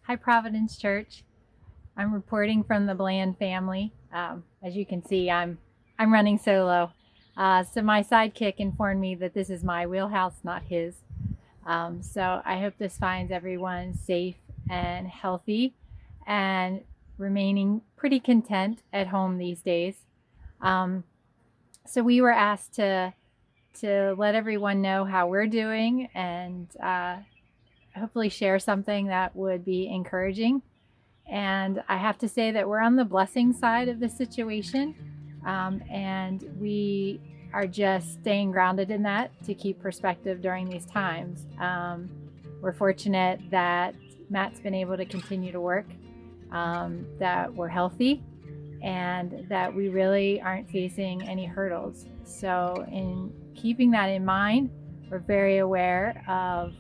Hi, Providence Church. I'm reporting from the Bland family. As you can see, I'm running solo. So my sidekick informed me that this is my wheelhouse, not his. So I hope this finds everyone safe and healthy and remaining pretty content at home these days. So we were asked to let everyone know how we're doing and hopefully share something that would be encouraging. And I have to say that we're on the blessing side of the situation. And we are just staying grounded in that to keep perspective during these times. We're fortunate that Matt's been able to continue to work, that we're healthy, and that we really aren't facing any hurdles. So, in keeping that in mind, we're very aware of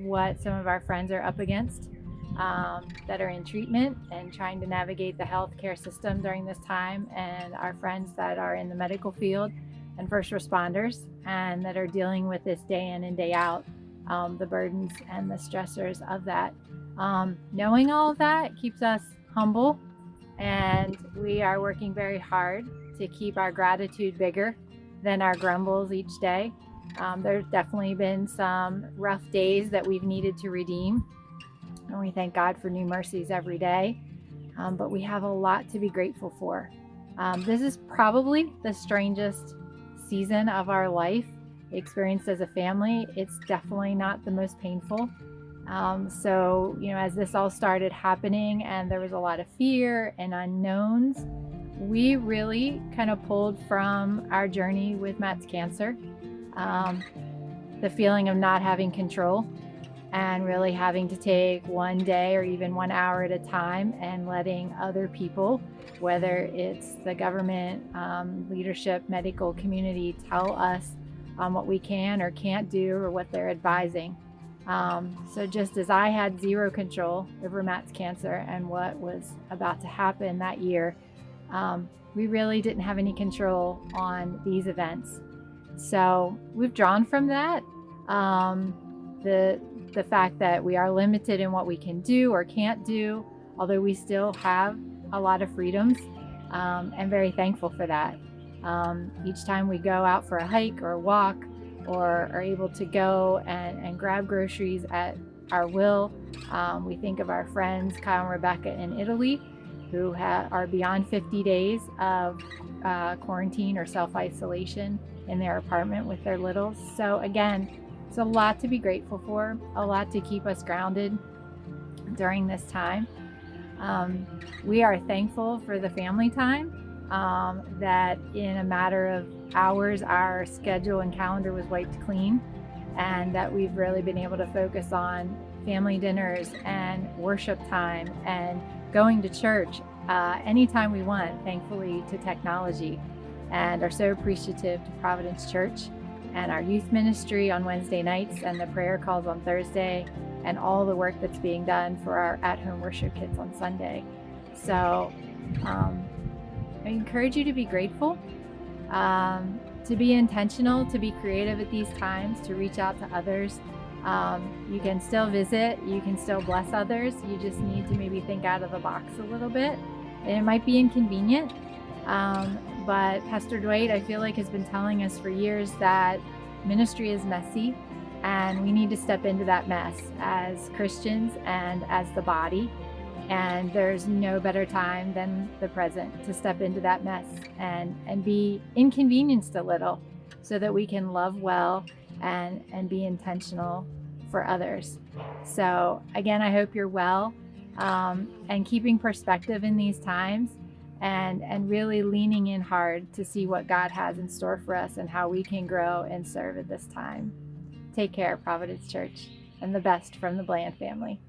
what some of our friends are up against, that are in treatment and trying to navigate the healthcare system during this time, and our friends that are in the medical field and first responders and that are dealing with this day in and day out, the burdens and the stressors of that. Knowing all of that keeps us humble, and we are working very hard to keep our gratitude bigger than our grumbles each day. There's definitely been some rough days that we've needed to redeem, and we thank God for new mercies every day. But we have a lot to be grateful for. This is probably the strangest season of our life experienced as a family. It's definitely not the most painful. So, as this all started happening and there was a lot of fear and unknowns, we really kind of pulled from our journey with Matt's cancer, the feeling of not having control and really having to take one day or even 1 hour at a time and letting other people, whether it's the government, leadership, medical community, tell us what we can or can't do or what they're advising. So just as I had zero control over Matt's cancer and what was about to happen that year, we really didn't have any control on these events. So we've drawn from that. The fact that we are limited in what we can do or can't do, although we still have a lot of freedoms, and very thankful for that. Each time we go out for a hike or a walk or are able to go and grab groceries at our will, we think of our friends Kyle and Rebecca in Italy, who are beyond 50 days of quarantine or self-isolation in their apartment with their littles. So again, it's a lot to be grateful for, a lot to keep us grounded during this time. We are thankful for the family time, that in a matter of hours, our schedule and calendar was wiped clean, and that we've really been able to focus on family dinners and worship time and going to church anytime we want, thankfully to technology, and are so appreciative to Providence Church and our youth ministry on Wednesday nights and the prayer calls on Thursday and all the work that's being done for our at-home worship kids on Sunday. So I encourage you to be grateful, to be intentional, to be creative at these times, to reach out to others. You can still visit, you can still bless others. You just need to maybe think out of the box a little bit. And it might be inconvenient, but Pastor Dwight, I feel like, has been telling us for years that ministry is messy, and we need to step into that mess as Christians and as the body. And there's no better time than the present to step into that mess and be inconvenienced a little so that we can love well and be intentional for others. So again, I hope you're well, and keeping perspective in these times, and really leaning in hard to see what God has in store for us and how we can grow and serve at this time. Take care, Providence Church, and the best from the Bland family.